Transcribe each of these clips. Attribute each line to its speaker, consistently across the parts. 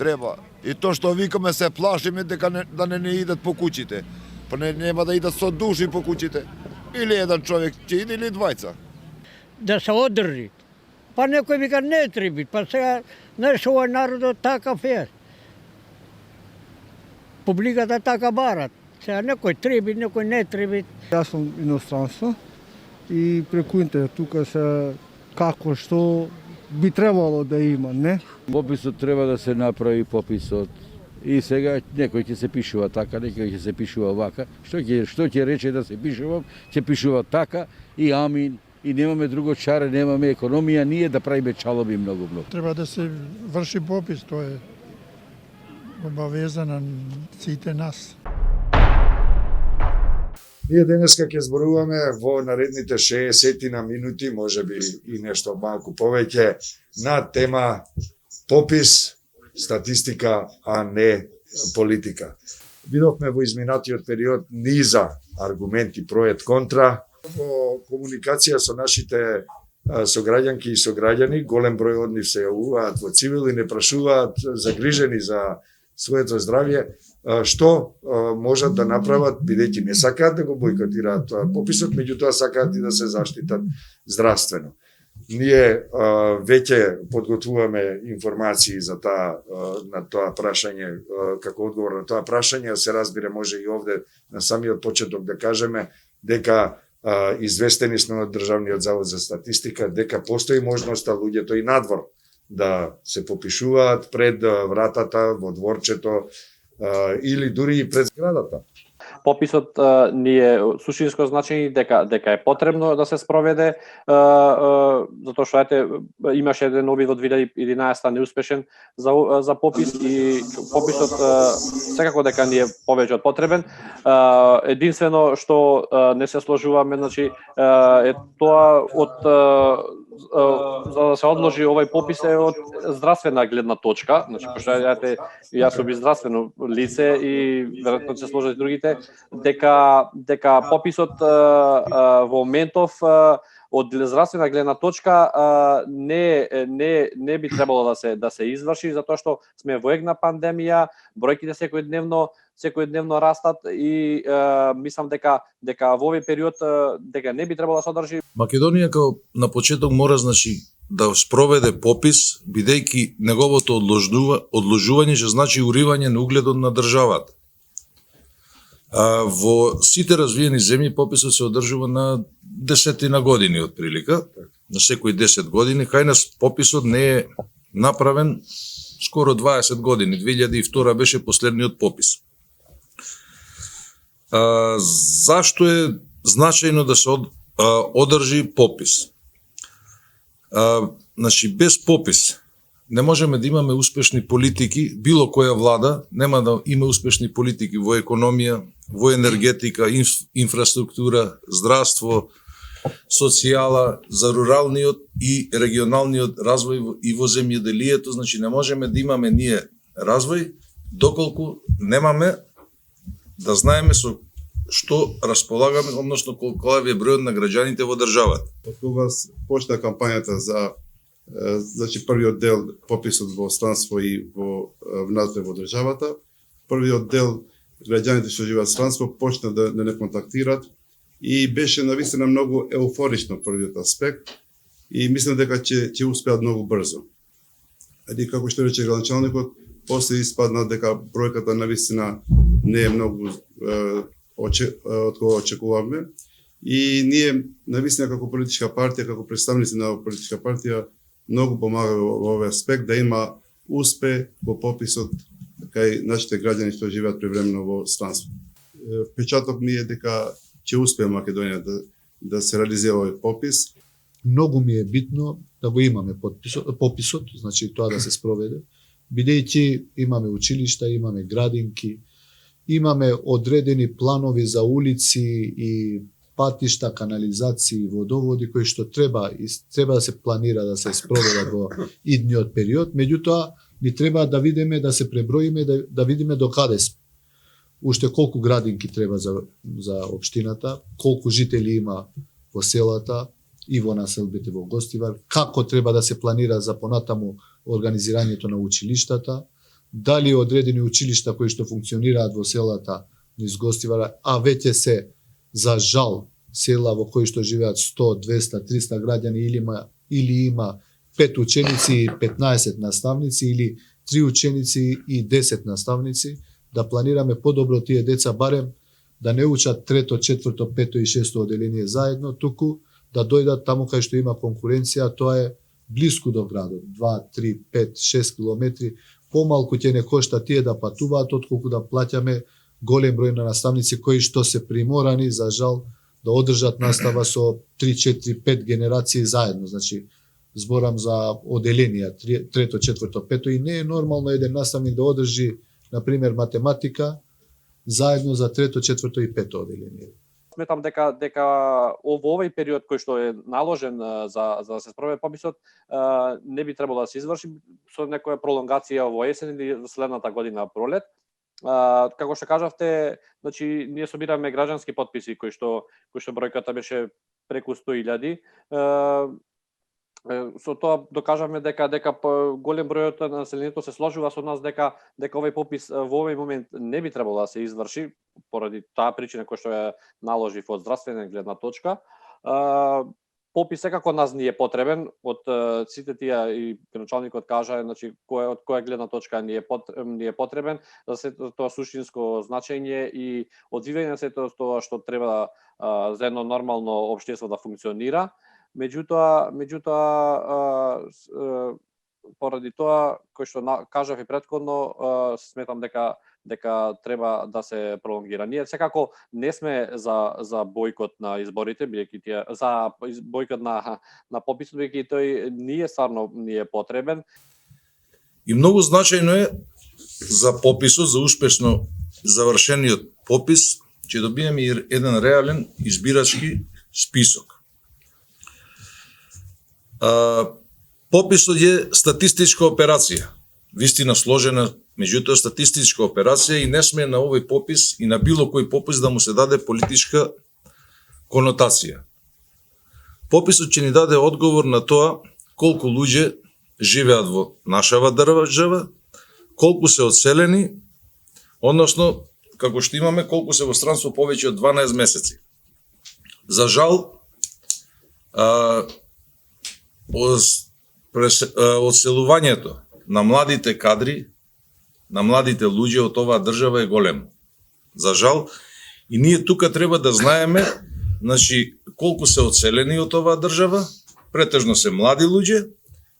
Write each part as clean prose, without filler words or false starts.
Speaker 1: Треба. И тоа што викаме се плашиме дека да не идат по куќите. Па нема да идат со души по куќите. Или еден човек ќе иде или двајца.
Speaker 2: Да се одржи. Па некој вика не треба, па сега, знаеш, овој народот такав е. Публиката така барат. Сега некој треба, некој не треба.
Speaker 3: Јас сум иностранство и преку интернет тука се како што би требало да има, не?
Speaker 4: Пописот треба да се направи пописот. И сега некој ќе се пишува така, некој ќе се пишува вака. Што ќе рече да се пишува? Ќе пишува така и амин. И немаме друго чаре, немаме економија, ние да правиме чалоби многу.
Speaker 5: Треба да се врши попис, тоа е обавеза на сите нас.
Speaker 6: Ние денеска ќе зборуваме во наредните 60 на минути, можеби и нешто малку повеќе, на тема попис, статистика, а не политика. Видовме во изминатиот период низа аргументи про et контра. Во комуникација со нашите сограѓанки и сограѓани, голем број од нив се јавуваат во цивил и не прашуваат загрижени за своето здравје, што можат да направат, бидејќи не сакаат да го бойкотираат пописот, меѓутоа сакаат и да се заштитат здравствено. Ние веќе подготвуваме информации за на тоа прашање, како одговор на тоа прашање, се разбира може и овде на самиот почеток да кажеме дека известени сме од Државниот завод за статистика дека постои можноста луѓето и надвор да се попишуваат пред вратата, во дворчето или дури и пред зградата.
Speaker 7: Пописот ни е суштинско значење дека е потребно да се спроведе, затоа што имаше еден обид во 2011 неуспешен за попис и пописот секако дека ни е повеќе од потребен. Единствено што не се сложуваме, значи е тоа за да се одложи овој попис е од здравствена гледна точка, значи пошто јас сум здравствено лице и веројатно се сложат и другите, дека пописот во моментов од здравствена гледна точка не би требало да се изврши, затоа што сме во егна пандемија, бројките секојдневно растат и мислам дека во овој период дека не би требало да се одржи.
Speaker 8: Македонија како на почеток мора да спроведе попис, бидејќи неговото одложување ќе значи уривање на угледот на државата. Во сите развиени земји пописот се одржува на десетина години од прилика, на секои 10 години. Кај нас пописот не е направен скоро 20 години. 2002 беше последниот попис. Зашто е значајно да се одржи попис? Значи, без попис не можеме да имаме успешни политики, било која влада нема да има успешни политики во економија, во енергетика, инфраструктура, здравство, социјала, за руралниот и регионалниот развој и во земјоделието. Значи, не можеме да имаме ние развој доколку немаме да знаеме со што располагаме, односно колку е бројот на граѓаните во државата.
Speaker 9: Од кога почна кампањата за значи првиот дел пописот во странство и внатре во државата, првиот дел граѓаните што живеат странство почна да не контактираат и беше навистина многу еуфорично првиот аспект и мислам дека ќе успеат многу брзо. И како што рече градоначалникот, после испадна дека бројката навистина не е многу од кога очекувавме и ние навистина како политичка партија, како представници на политичка партија многу помага во овој аспект да има успех во пописот кај нашите граѓани што живеат привремено во странство. Впечаток ми е дека ќе успее Македонија да се реализира овој попис.
Speaker 10: Многу ми е битно да го имаме пописот, значи тоа да се спроведе, бидејќи имаме училишта, имаме градинки, имаме одредени планови за улици и патишта, канализации, водоводи кои што треба да се планира да се спроведат во идниот период, меѓутоа ни треба да видиме, да се преброиме, да видиме до каде сме. Уште колку градинки треба за општината, колку жители има во селата и во населбите во Гостивар, како треба да се планира за понатаму организирањето на училиштата, дали одредени училишта кои што функционираат во селата низ Гостивара, а веќе се, за жал, села во кои што живеат 100, 200, 300 граѓани или има 5 ученици и 15 наставници или 3 ученици и 10 наставници, да планираме подобро тие деца барем да не учат трето, четврто, пето и шесто оделение заедно, туку да дојдат таму кај што има конкуренција, тоа е блиску до градот, 2, 3, 5, 6 километри, помалку ќе не кошта тие да патуваат, отколку да плаќаме голем број на наставници кои што се приморани, за жал, да одржат настава со 3, 4, 5 генерации заедно. Значи, зборам за оделенија, трето, четврто, пето, и не е нормално еден наставник да одржи, например, математика, заедно за трето, четврто и пето оделение.
Speaker 7: Сметам дека во овој период кој што е наложен за да се спроведе пописот, не би требало да се изврши со некоја пролонгација во есен или следната година пролет. Како што кажавте, значи ние собираме граѓански потписи кои што бројката беше преку 100.000. Со тоа докажавме дека голем бројот на населението се сложува со нас дека овој попис во овој момент не би требало да се изврши поради таа причина која што ја наложи од здравствена гледна точка. Попис секако нас ни е потребен, од сите тие и началникот кажа, значи од која гледна точка ни е потребен за сето тоа суштинско значење и одвивање на сето тоа што треба за едно нормално општество да функционира. Меѓутоа поради тоа кој што кажав и претходно, сметам дека треба да се пролонгира. Ние секако не сме за бојкот на изборите, бидејќи тие за бојкот на пописот, бидејќи тој ни е потребен.
Speaker 8: И многу значајно е за пописот, за успешно завршениот попис, ќе добиеме еден реален избирачки список. Пописот е статистичка операција, вистина сложена, меѓутоа статистичка операција, и не сме на овој попис и на било кој попис да му се даде политичка конотација. Пописот ќе ни даде одговор на тоа колку луѓе живеат во нашава држава, колку се одселени, односно, како што имаме, колку се во странство повеќе од 12 месеци. За жал, одселувањето на младите кадри, на младите луѓе од оваа држава е големо. За жал, и ние тука треба да знаеме, значи, колку се одселени од оваа држава, претежно се млади луѓе,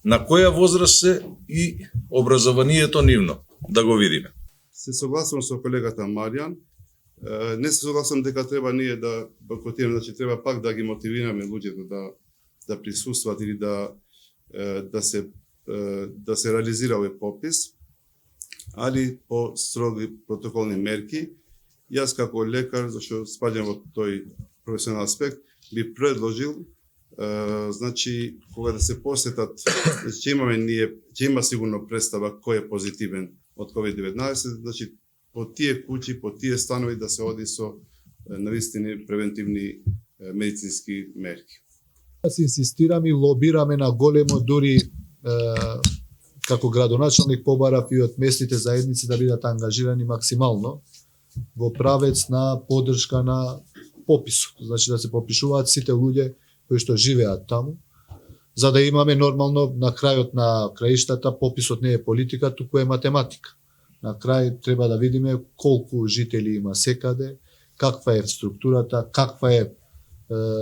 Speaker 8: на која возраст се и образованието нивно, да го видиме.
Speaker 9: Се согласувам со колегата Маријан. Не се согласувам дека треба ние да бойкотираме, значи треба пак да ги мотивираме луѓето да присустват или да се реализира овој попис, али по строги протоколни мерки. Јас како лекар, зашто спаѓам во тој професионален аспект, би предложил, значи, кога да се посетат, ќе има сигурно представа кој е позитивен од COVID-19, значи, по тие куќи, по тие станови да се оди со навистини превентивни медицински мерки.
Speaker 10: Јас инсистирам и лобираме на големо, дури како градоначалник побарав и од местните заедници да бидат ангажирани максимално во правец на поддршка на пописот. Значи да се попишуваат сите луѓе кои што живеат таму, за да имаме нормално на крајот на краиштата, пописот не е политика, туку е математика. На крај треба да видиме колку жители има секаде, каква е структурата, каква е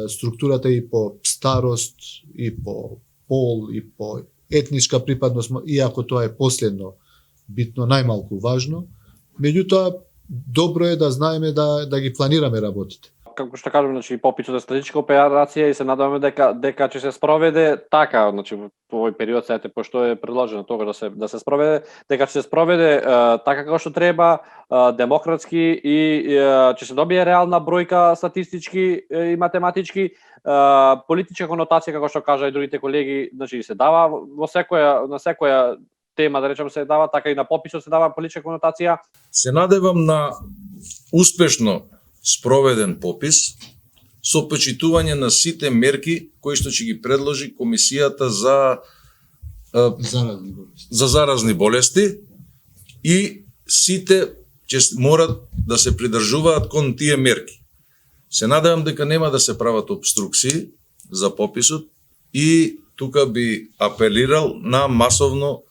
Speaker 10: структурата и по старост, и по пол, и по етничка припадност, иако тоа е последно битно, најмалку важно. Меѓутоа, добро е да знаеме да ги планираме работите.
Speaker 7: Како што кажам, значи пописот е стратешка операција и се надеваме дека ќе се спроведе така, значи во овој период сете пошто е предложено тоа да се спроведе, дека ќе се спроведе така како што треба, демократски и ќе се добие реална бројка статистички и математички, политичка конотација како што кажа и другите колеги, значи се дава на секоја тема, да речем, се дава така и на пописот се дава политичка конотација.
Speaker 8: Се надевам на успешно спроведен попис со почитување на сите мерки кои што ќе ги предложи Комисијата за заразни болести и сите ќе морат да се придржуваат кон тие мерки. Се надевам дека нема да се прават обструкции за пописот и тука би апелирал на масовно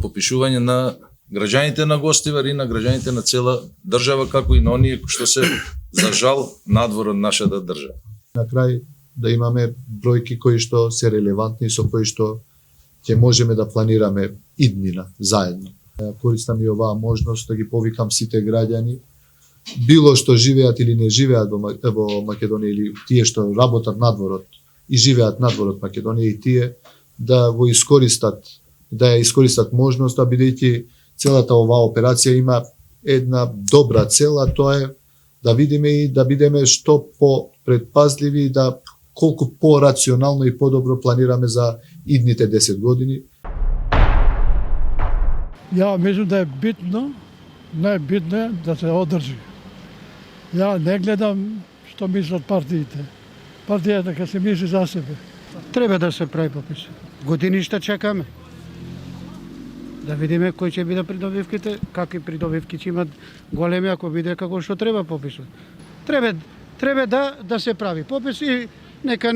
Speaker 8: попишување на граѓаните на Гостивар и на граѓаните на цела држава, како и на оние што се, за жал, надвор од нашата држава.
Speaker 10: На крај да имаме бројки кои што се релевантни, со кои што ќе можеме да планираме иднина заедно. Користам и оваа можност да ги повикам сите граѓани, било што живеат или не живеат во Македонија, или тие што работат надворот и живеат надворот Македонија, и тие да го искористат, да ја искористат можноста, бидејќи целата оваа операција има една добра цел, а тоа е да видиме и да бидеме што по-предпазливи и да колку по-рационално и по-добро планираме за идните 10 години.
Speaker 5: Ја мислам да е битно, најбитно е да се одржи. Ја не гледам што мислат партиите. Партијата дека се мисли за себе.
Speaker 2: Треба да се прави попис. Години ще чекаме. Да видиме кои ќе бидат придобивките, какви придобивки ќе имат големи, ако биде како што треба пописот. Треба да се прави попис и нека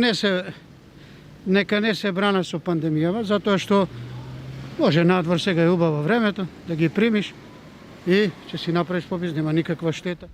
Speaker 2: не се брана со пандемијава, затоа што може надвор сега е убаво времето, да ги примиш и ќе си направиш попис, нема никаква штета.